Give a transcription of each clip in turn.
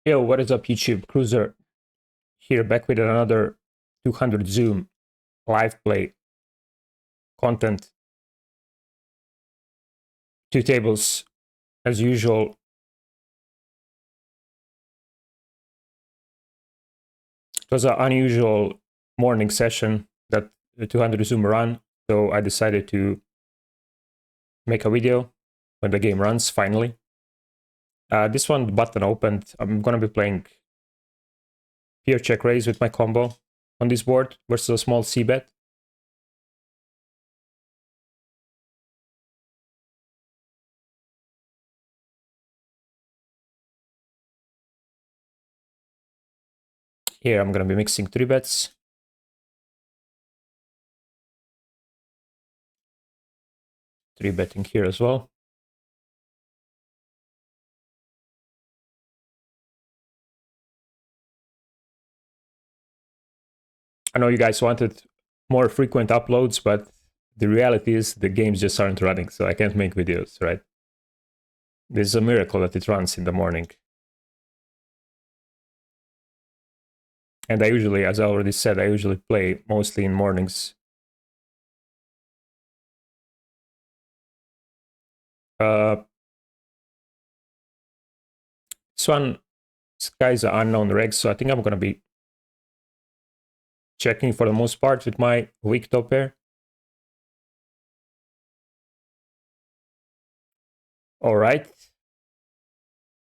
Yo, what is up YouTube? Cruiser here, back with another 200 Zoom live play content. 2 tables as usual. It was an unusual morning session that the 200 Zoom run, so I decided to make a video when the game runs finally. This one, the button opened. I'm gonna be playing pure check raise with my combo on this board versus a small c-bet. Here I'm gonna be mixing 3 bets. Three betting here as well. I know you guys wanted more frequent uploads, but the reality is the games just aren't running, so I can't make videos, right? This is a miracle that it runs in the morning. And I usually, as I already said, I usually play mostly in mornings. This one, this guy's an unknown reg, so I think I'm gonna be checking for the most part with my weak top pair. All right.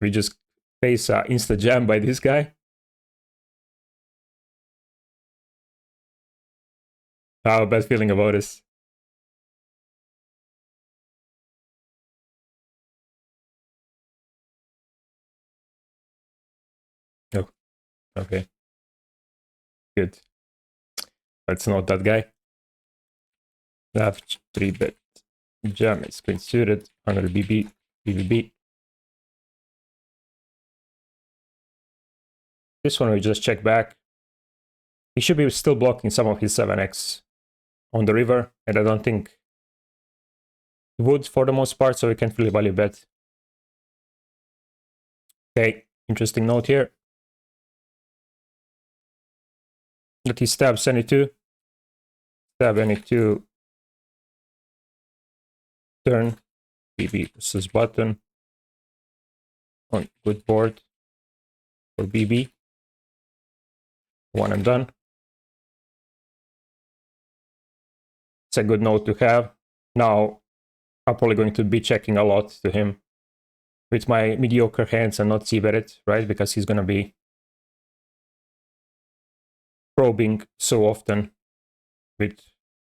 We just face an insta jam by this guy. I have a bad feeling about this. Oh, okay. Good. Let's not that guy. Have 3 bet jam is queen suited, 100 BB, BBB. This one we just check back. He should be still blocking some of his 7x on the river, and I don't think he would for the most part, so we can't really value bet. Okay, interesting note here. That he stabs any 2. Stab any 2. Turn. BB versus button. On good board for BB. One and done. It's a good note to have. Now, I'm probably going to be checking a lot to him with my mediocre hands and not c-bet it, right? Because he's going to be probing so often with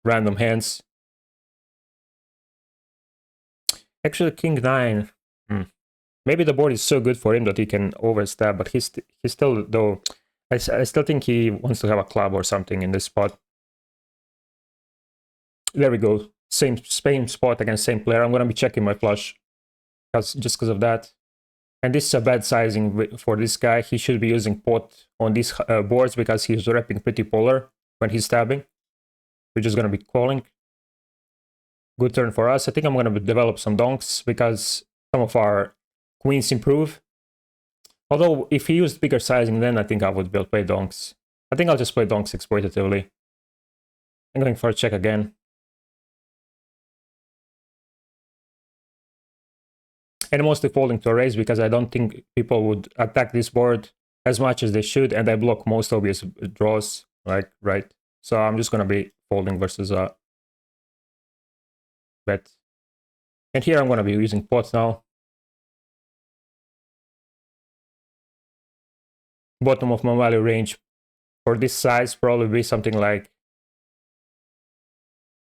random hands. Actually, king 9. Maybe the board is so good for him that he can overstab, but he's still, though, I still think he wants to have a club or something in this spot. There we go. Same spot against same player. I'm going to be checking my flush just because of that. And this is a bad sizing for this guy. He should be using pot on these boards because he's repping pretty polar when he's stabbing. We're just going to be calling. Good turn for us. I think I'm going to develop some donks because some of our queens improve. Although, if he used bigger sizing, then I think I would play donks. I think I'll just play donks exploitatively. I'm going for a check again. And mostly folding to a raise because I don't think people would attack this board as much as they should, and I block most obvious draws, like, right? So I'm just going to be folding versus a bet. And here I'm going to be using pot now. Bottom of my value range for this size probably be something like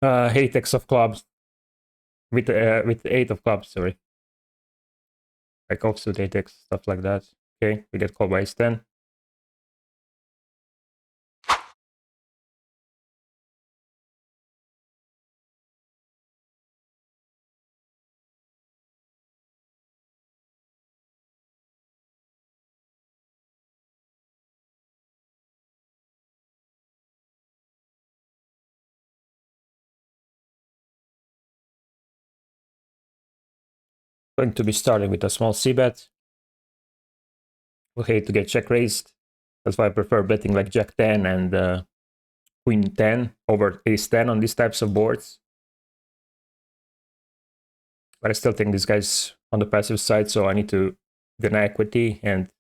8x of clubs with 8 of clubs, sorry. Like offsuit 8x, stuff like that. Okay, we get called by ace 10. Going to be starting with a small c-bet. hate to get check raised. That's why I prefer betting like Jack 10 and Queen 10 over Ace 10 on these types of boards. But I still think this guy's on the passive side, so I need to deny equity and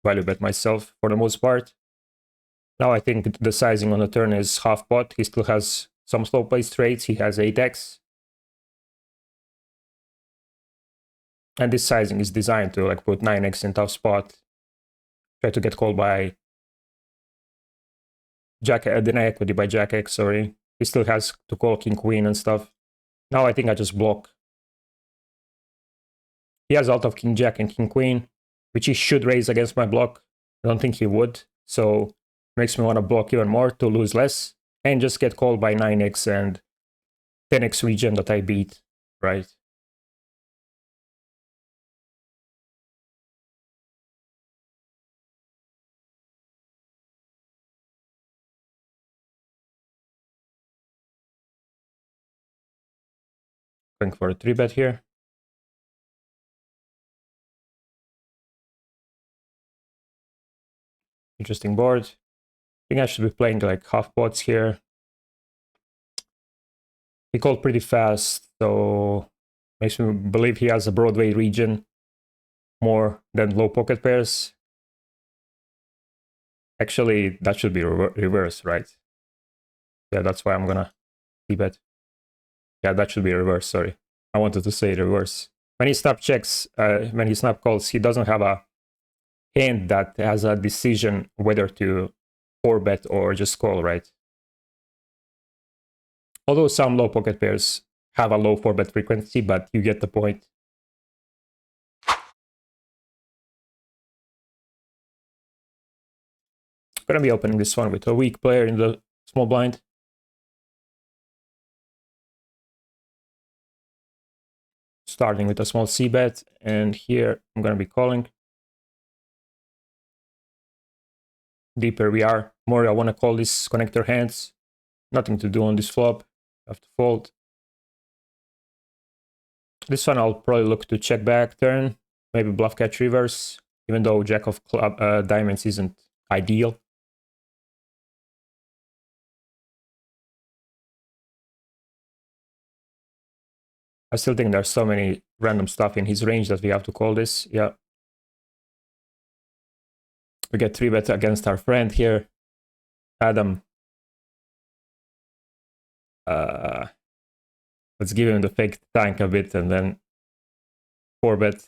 value bet myself for the most part. Now I think the sizing on the turn is half pot. He still has some slow play straights. He has 8x. And this sizing is designed to like put 9x in tough spot. Try to get called by Jack, deny equity by Jack X, sorry. He still has to call King Queen and stuff. Now I think I just block. He has out of King Jack and King Queen, which he should raise against my block. I don't think he would, so makes me want to block even more to lose less and just get called by 9x and 10x region that I beat, right? Going for a 3-bet here. Interesting board. I think I should be playing like half pots here. He called pretty fast, so makes me believe he has a Broadway region more than low pocket pairs. Actually, that should be reverse, right? Yeah, that's why I'm gonna c-bet. Yeah, that should be reverse, sorry. I wanted to say reverse. When he snap checks, when he snap calls, he doesn't have a hand that has a decision whether to 4-bet or just call, right? Although some low pocket pairs have a low 4-bet frequency, but you get the point. I'm gonna be opening this one with a weak player in the small blind. Starting with a small c-bet, and here I'm gonna be calling. Deeper we are, more I want to call these connector hands. Nothing to do on this flop. I have to fold. This one I'll probably look to check back turn, maybe bluff catch reverse, even though Jack of diamonds isn't ideal. I still think there's so many random stuff in his range that we have to call this. Yeah. We get 3-bet against our friend here, Adam. Let's give him the fake tank a bit and then 4-bet.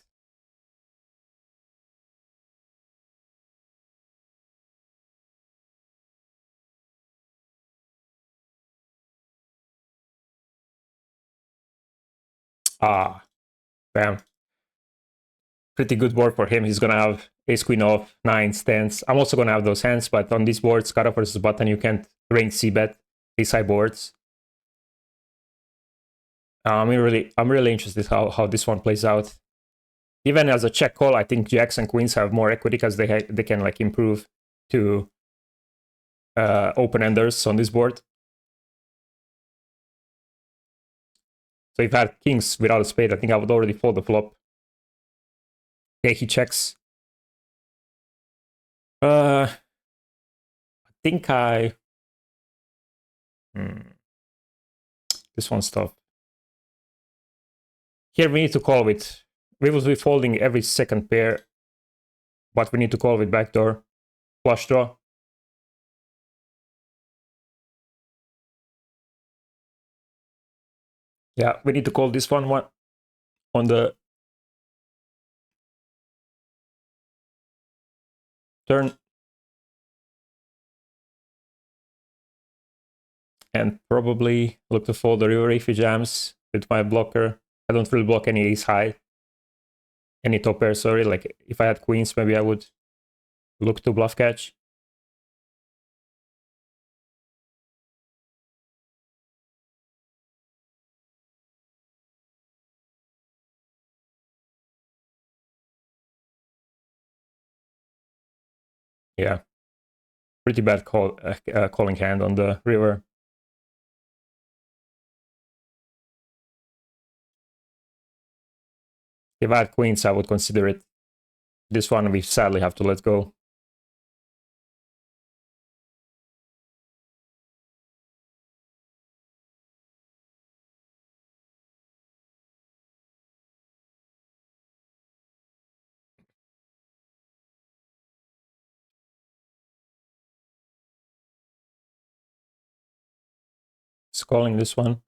Ah, bam. Pretty good board for him. He's gonna have ace queen off, 9s, 10s. I'm also gonna have those hands, but on these boards, cutoff versus button, you can't range c-bet these high boards. I'm really interested how this one plays out. Even as a check call, I think jacks and queens have more equity because they can like improve to open enders on this board. So if I had kings without a spade, I think I would already fold the flop. Okay, he checks. I think this one's tough. Here we need to call with... We will be folding every second pair, but we need to call with backdoor. Flush draw. Yeah, we need to call this one on the turn. And probably look to fold the river if he jams with my blocker. I don't really block any ace high. Any top pair, sorry. Like if I had queens, maybe I would look to bluff catch. Yeah. Pretty bad calling hand on the river. If I had queens, I would consider it. This one we sadly have to let go. It's calling this one.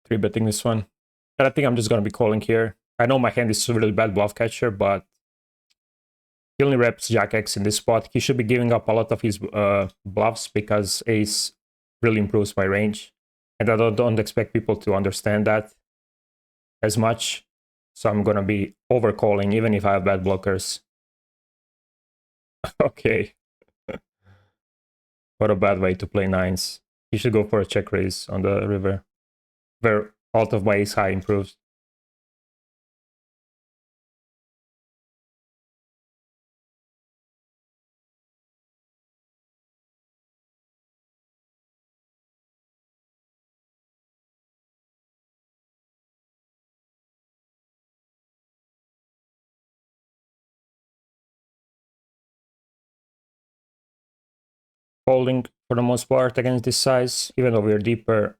Three betting this one. And I think I'm just gonna be calling here. I know my hand is a really bad bluff catcher, but he only reps Jack X in this spot. He should be giving up a lot of his bluffs because Ace really improves my range. And I don't expect people to understand that as much. So I'm gonna be overcalling even if I have bad blockers. Okay. What a bad way to play nines. You should go for a check raise on the river, where alt of my ace high improves. Holding for the most part against this size, even though we're deeper.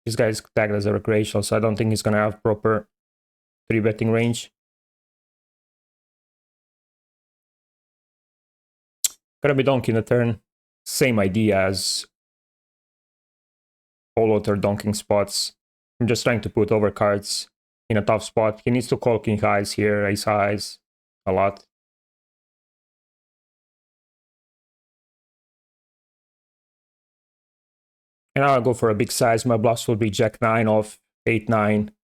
This guy is tagged as a recreational, so I don't think he's gonna have proper 3-betting range. Gonna be donking the turn. Same idea as all other donking spots. I'm just trying to put over cards in a tough spot. He needs to call king highs here, ace highs, a lot. And I'll go for a big size. My bluffs will be jack 9 off, 8 9. It's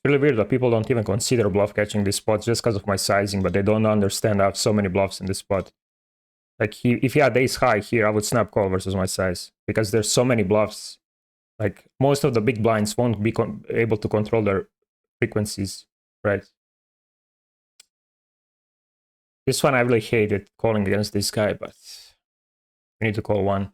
really weird that people don't even consider bluff catching this spot just because of my sizing, but they don't understand I have so many bluffs in this spot. Like, if he had ace high here, I would snap call versus my size because there's so many bluffs. Like, most of the big blinds won't be able to control their frequencies, right? This one I really hated calling against this guy, but we need to call one.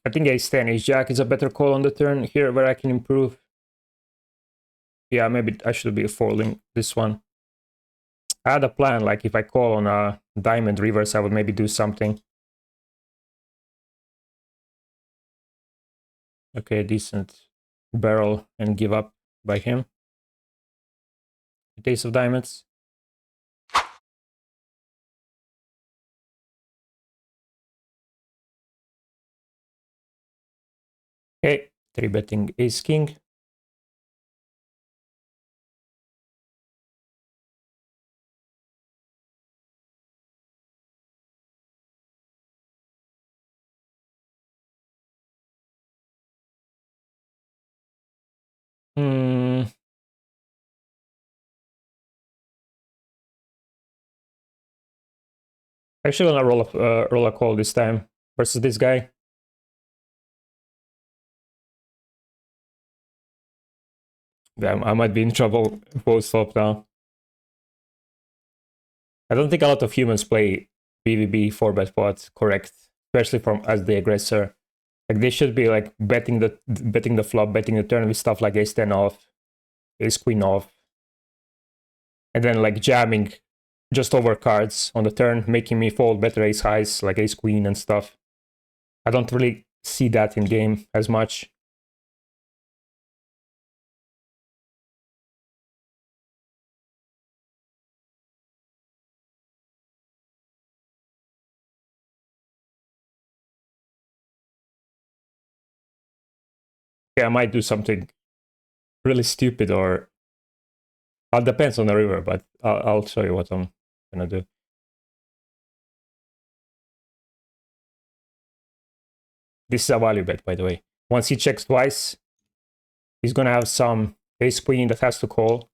I think ace 10, ace jack is a better call on the turn here where I can improve. Yeah, maybe I should be folding this one. I had a plan, like if I call on a diamond reverse, I would maybe do something. Okay, decent barrel and give up by him. Ace of diamonds. Okay, 3-betting ace king. Actually gonna roll a call this time versus this guy. Damn, I might be in trouble post flop now. I don't think a lot of humans play BVB 4-bet pot correct, especially from as the aggressor. Like, they should be like betting the flop, betting the turn with stuff like ace 10 off, ace queen off, and then like jamming just over cards on the turn, making me fold better ace highs like ace queen and stuff. I don't really see that in game as much. Yeah, I might do something really stupid, or it depends on the river, but I'll show you what I'm gonna do. This is a value bet, by the way. Once he checks twice, he's gonna have some Ace queen that has to call.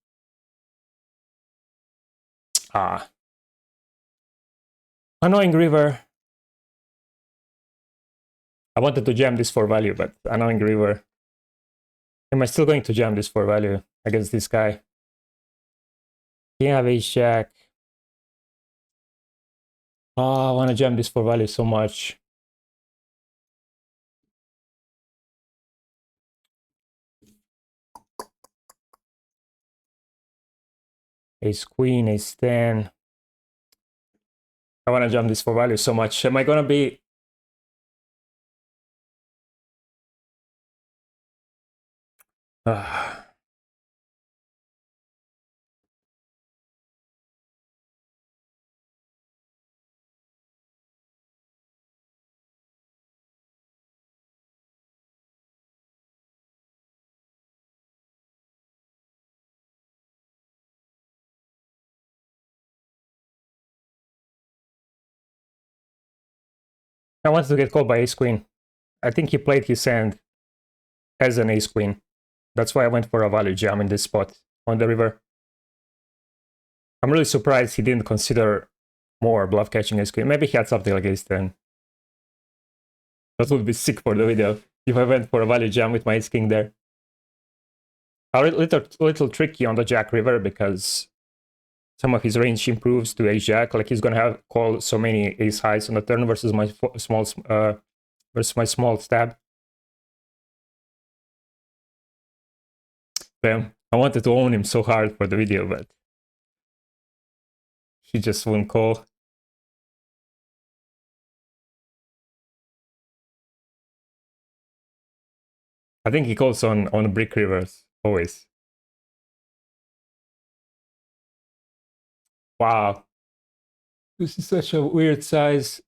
Ah. Annoying river. I wanted to jam this for value, but annoying river. Am I still going to jam this for value against this guy? King have ace jack. Oh, I want to jam this for value so much. Ace queen, ace 10. I want to jam this for value so much. Am I gonna be... I wanted to get called by ace queen. I think he played his hand as an ace queen. That's why I went for a value jam in this spot on the river. I'm really surprised he didn't consider more bluff catching ace queen. Maybe he had something like ace 10. That would be sick for the video if I went for a value jam with my ace king there. A little tricky on the jack river because some of his range improves to ace jack. Like he's gonna have call so many ace highs on the turn versus my small stab. Damn, I wanted to own him so hard for the video, but he just won't call. I think he calls on brick rivers always. Wow, this is such a weird size.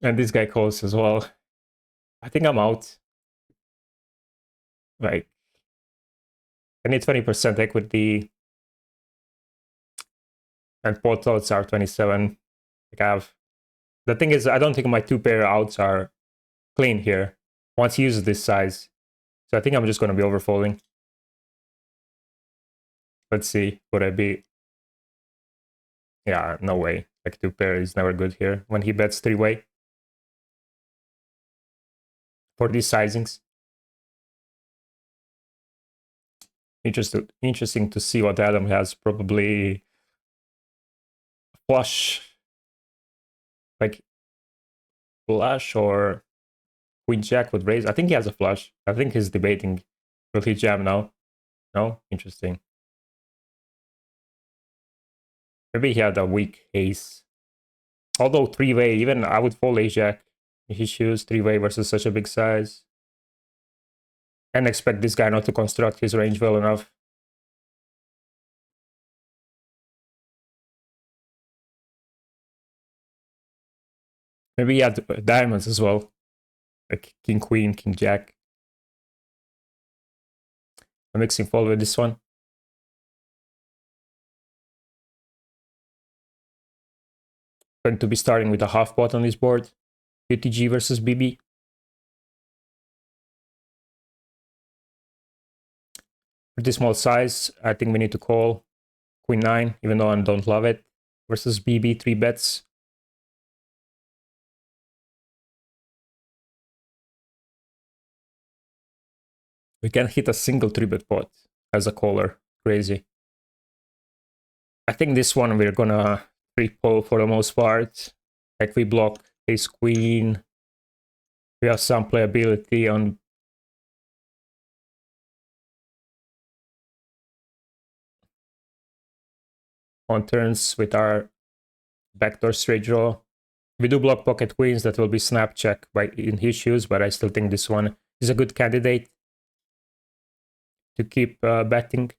And this guy calls as well. I think I'm out. Like, I need 20% equity. And pot odds are 27. Like I have... The thing is, I don't think my two pair outs are clean here once he uses this size. So I think I'm just going to be overfolding. Let's see, would I be... Yeah, no way. Like two pair is never good here when he bets three-way. For these sizings. Interesting to see what Adam has. Probably flush. Like flush or queen jack would raise. I think he has a flush. I think he's debating. Will he jam now? No? Interesting. Maybe he had a weak ace. Although three-way, even I would fold ace jack if he chooses three-way versus such a big size. And expect this guy not to construct his range well enough. Maybe he had diamonds as well. Like king, queen, king, jack. I'm mixing fold with this one. Going to be starting with a half pot on this board. UTG versus BB. Pretty small size. I think we need to call queen 9, even though I don't love it. Versus BB, 3 bets. We can hit a single 3-bet pot as a caller. Crazy. I think this one we're gonna pre-pull for the most part. Like we block ace queen. We have some playability on turns with our backdoor straight draw. We do block pocket queens that will be snap check in his shoes, but I still think this one is a good candidate to keep betting.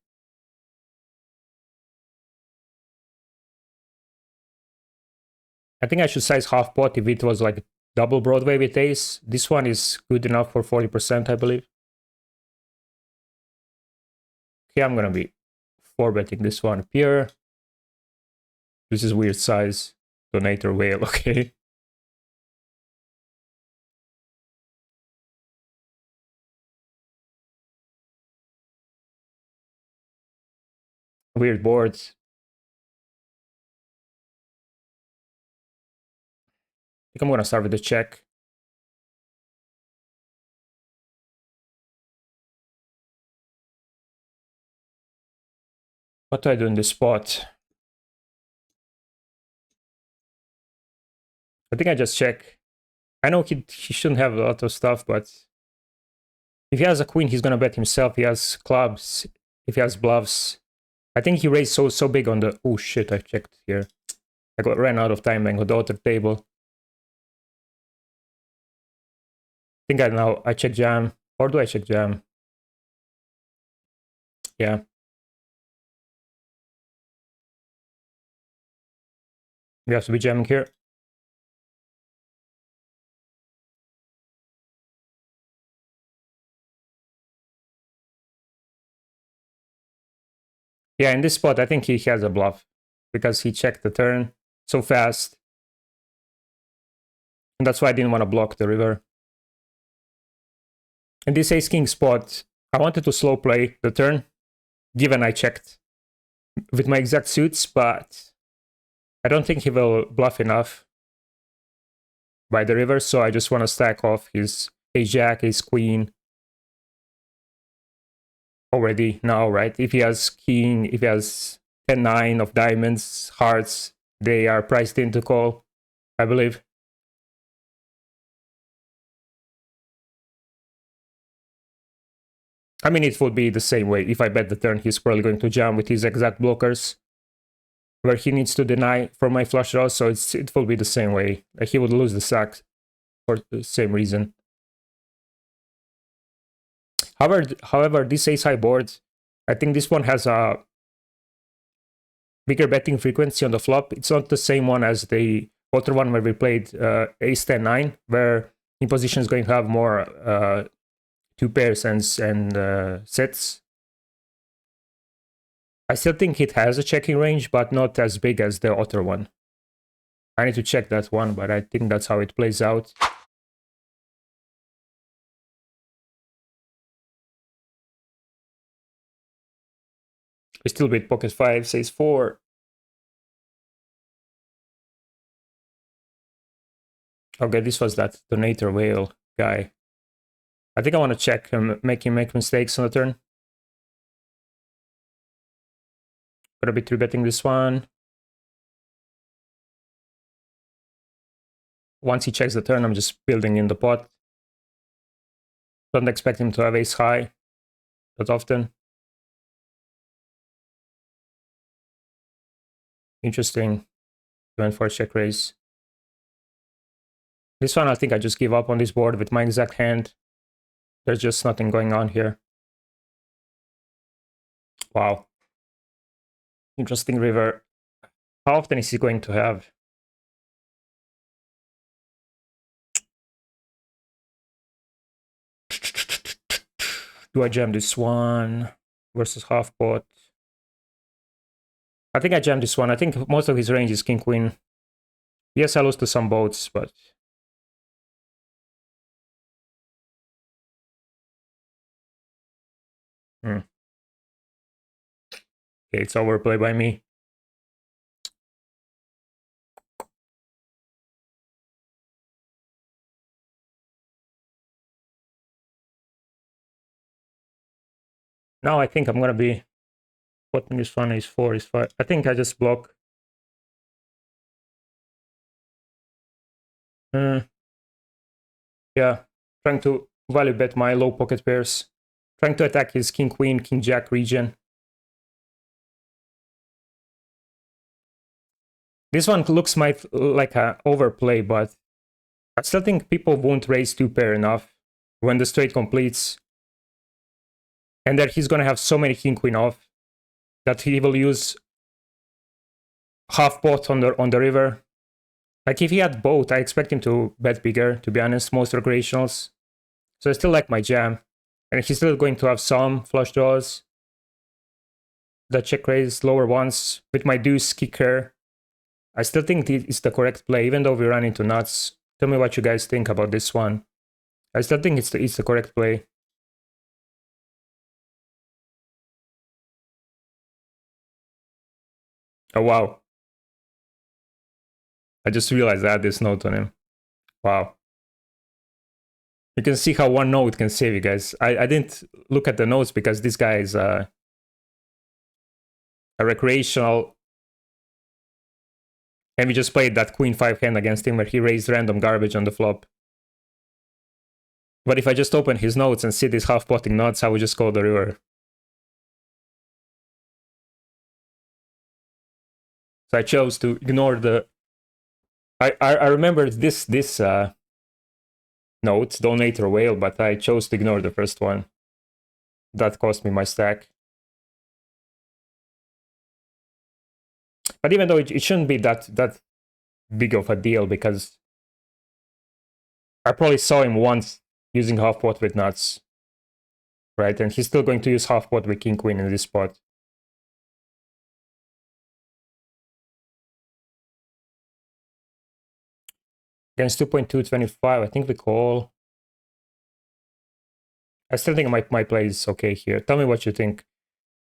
I think I should size half pot if it was like double Broadway with ace. This one is good enough for 40%, I believe. Okay, I'm gonna be 4-betting this one pure. This is weird size. Donator whale, okay. weird boards. I think I'm gonna start with the check. What do I do in this spot? I think I just check. I know he shouldn't have a lot of stuff, but if he has a queen, he's gonna bet himself. He has clubs. If he has bluffs, I think he raised so big on the. Oh shit! I checked here. Ran out of time and got the other table. I think I check jam, or do I check jam? Yeah. We have to be jamming here. Yeah, in this spot, I think he has a bluff because he checked the turn so fast. And that's why I didn't want to block the river. In this ace-king spot, I wanted to slow play the turn, given I checked with my exact suits, but I don't think he will bluff enough by the river, so I just want to stack off his ace-jack, ace-queen already now, right? If he has king, if he has 10-9 of diamonds, hearts, they are priced in to call, I believe. I mean, it would be the same way. If I bet the turn, he's probably going to jam with his exact blockers, where he needs to deny for my flush draw, so it will be the same way. Like, he would lose the sack for the same reason. However, this ace-high board, I think this one has a bigger betting frequency on the flop. It's not the same one as the other one where we played ace-10-9, where in position is going to have more two pairs and sets. I still think it has a checking range, but not as big as the other one. I need to check that one, but I think that's how it plays out. We still beat pocket 5, says 4. Okay, this was that donator whale guy. I think I want to check him, make him make mistakes on the turn. Gonna be 3-betting this one. Once he checks the turn, I'm just building in the pot. Don't expect him to have ace high that often. Interesting. Went for a check raise. This one, I think I just give up on this board with my exact hand. There's just nothing going on here. Wow. Interesting river. How often is he going to have? Do I jam this one versus half pot? I think I jam this one. I think most of his range is king queen. Yes, I lose to some boats, but okay, it's overplay by me. Now I think I'm gonna be putting this one is 4, is 5. I think I just block. Yeah, trying to value bet my low pocket pairs. Trying to attack his king queen, king jack region. This one looks like an overplay, but I still think people won't raise 2-pair enough when the straight completes. And that he's gonna have so many king queen off that he will use half pot on the river. Like, if he had both, I expect him to bet bigger, to be honest, most recreationals. So I still like my jam. And he's still going to have some flush draws. The check raise, lower ones, with my deuce kicker. I still think it's the correct play, even though we run into nuts. Tell me what you guys think about this one. I still think it's the correct play. Oh, wow. I just realized I had this note on him. Wow. You can see how one note can save you guys. I didn't look at the notes because this guy is a recreational. And we just played that queen 5 hand against him where he raised random garbage on the flop. But if I just open his notes and see these half-potting nuts, I would just call the river. So I chose to ignore the... I remember this note, Donator Whale, but I chose to ignore the first one. That cost me my stack. But even though it shouldn't be that big of a deal, because I probably saw him once using half pot with nuts, right? And he's still going to use half pot with king queen in this spot. Against 2.225, I think we call. I still think my play is okay here. Tell me what you think.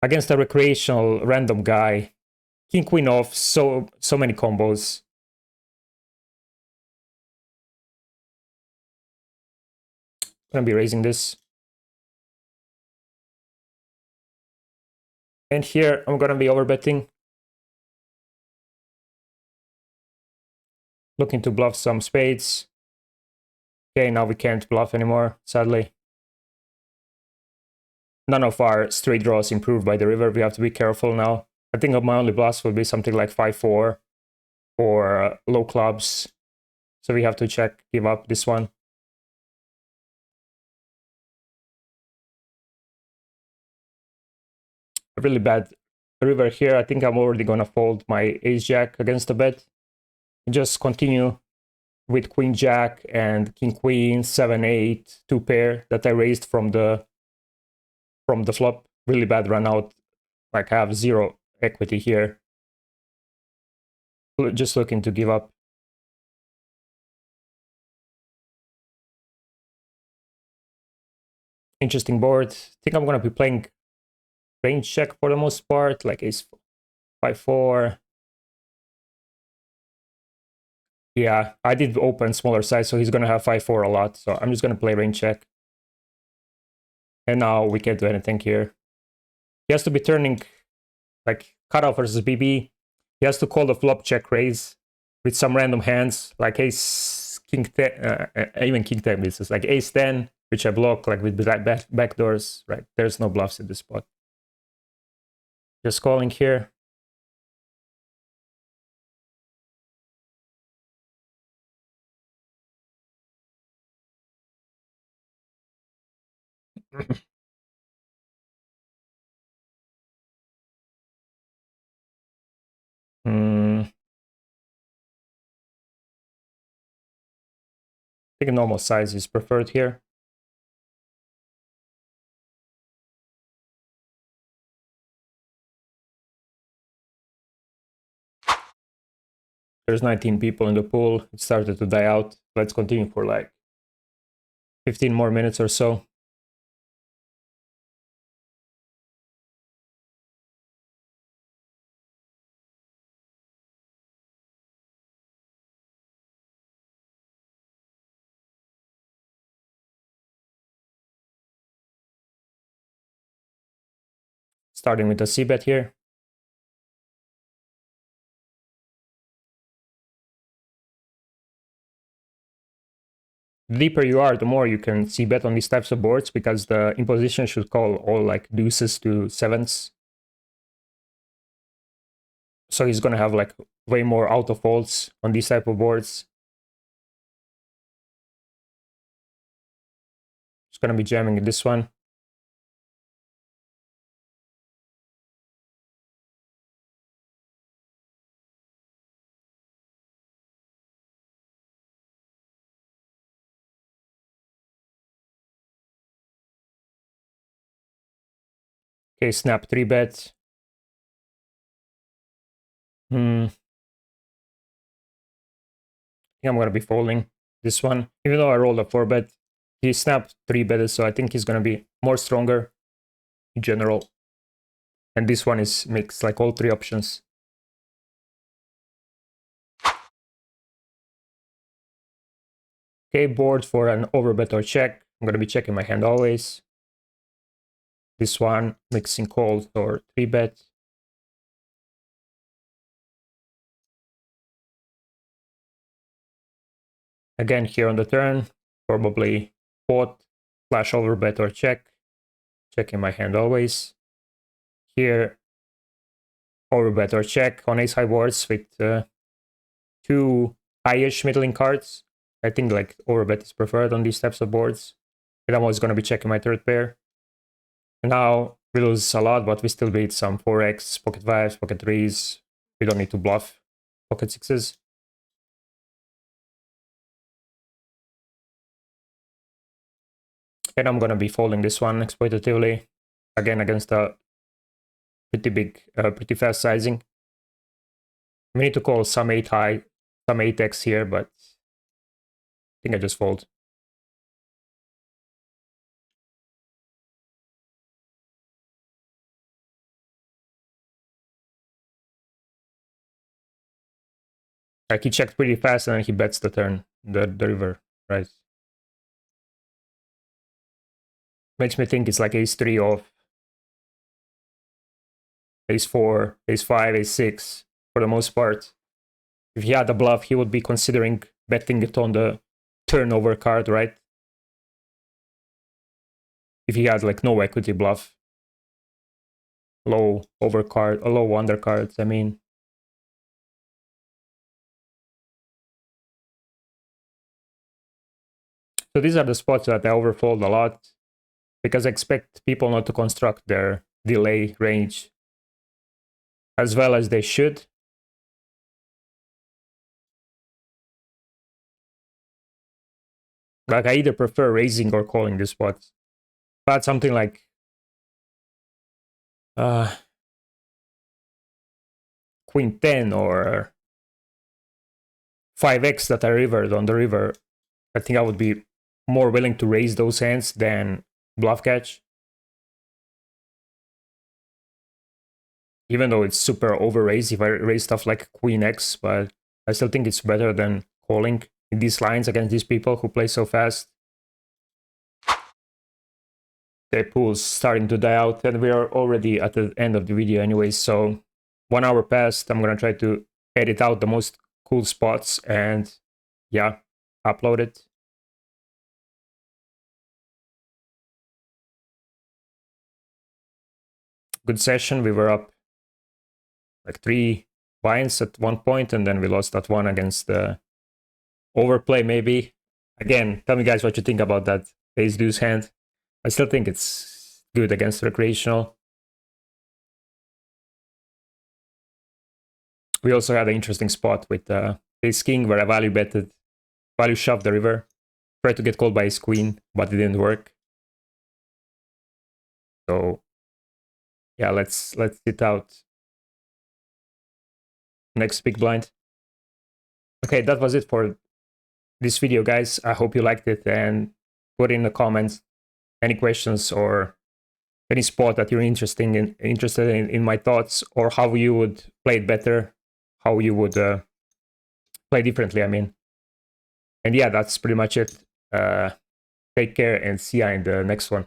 Against a recreational random guy, king queen off, so many combos. I'm gonna be raising this. And here I'm gonna be overbetting. Looking to bluff some spades. Okay, now we can't bluff anymore, sadly. None of our straight draws improved by the river. We have to be careful now. I think my only bluffs will be something like 5-4 or low clubs. So we have to check, give up this one. A really bad river here. I think I'm already gonna fold my ace jack against the bet. Just continue with queen jack and king queen, 7-8, 2 pair that I raised from the flop. Really bad run out. Like I have 0 equity here. Just looking to give up. Interesting board. I think I'm gonna be playing range check for the most part, like ace 5-4. Yeah, I did open smaller size, so he's gonna have 5-4 a lot. So I'm just gonna play range check. And now we can't do anything here. He has to be turning like cutoff versus BB. He has to call the flop check raise with some random hands, like ace king 10, even king 10 misses, like ace 10, which I block like with back doors. Right, there's no bluffs in this spot. Just calling here. I think a normal size is preferred here. There's 19 people in the pool. It started to die out. Let's continue for like 15 more minutes or so. Starting with a c-bet here. The deeper you are, the more you can c-bet on these types of boards, because the imposition should call all like deuces to sevens. So he's gonna have like way more auto folds on these type of boards. He's gonna be jamming this one. Okay, snap 3-bet. I think I'm gonna be folding this one. Even though I rolled a 4-bet, he snapped 3-bet, so I think he's gonna be more stronger in general. And this one is mixed, like all 3 options. Okay, board for an overbet or check. I'm gonna be checking my hand always. This one, mixing calls or 3-bet. Again, here on the turn, probably pot, flash overbet or check. Checking my hand always. Here, overbet or check on ace high boards with 2 highish middling cards. I think like overbet is preferred on these types of boards. And I'm always going to be checking my third pair. And now we lose a lot, but we still beat some 4x, pocket 5s, pocket 3s. We don't need to bluff pocket 6s. And I'm going to be folding this one exploitatively. Again, against a pretty big, pretty fast sizing. We need to call some 8 high, some 8x here, but I think I just fold. Like he checked pretty fast and then he bets the turn, the river, right? Makes me think it's like ace 3 off, ace 4, ace 5, ace 6 for the most part. If he had a bluff, he would be considering betting it on the turnover card, right? If he had like no equity bluff, low over card, or low under cards, I mean. So these are the spots that I overfold a lot because I expect people not to construct their delay range as well as they should. Like I either prefer raising or calling these spots. But something like Queen 10 or 5x that I rivered on the river, I think I would be more willing to raise those hands than bluff catch. Even though it's super over raised if I raise stuff like Queen X, but I still think it's better than calling in these lines against these people who play so fast. The pool's starting to die out, and we are already at the end of the video anyway, so 1 hour passed. I'm gonna try to edit out the most cool spots and yeah, upload it. Good session. We were up like 3 blinds at one point, and then we lost that one against the overplay maybe. Again, tell me guys what you think about that ace deuce hand. I still think it's good against recreational. We also had an interesting spot with ace king where I value shoved the river. Tried to get called by ace queen, but it didn't work. So yeah, let's sit out next big blind. Okay, that was it for this video, guys. I hope you liked it, and put in the comments any questions or any spot that you're interested in my thoughts, or how you would play it better, how you would play differently, I mean. And yeah, that's pretty much it. Take care and see ya in the next one.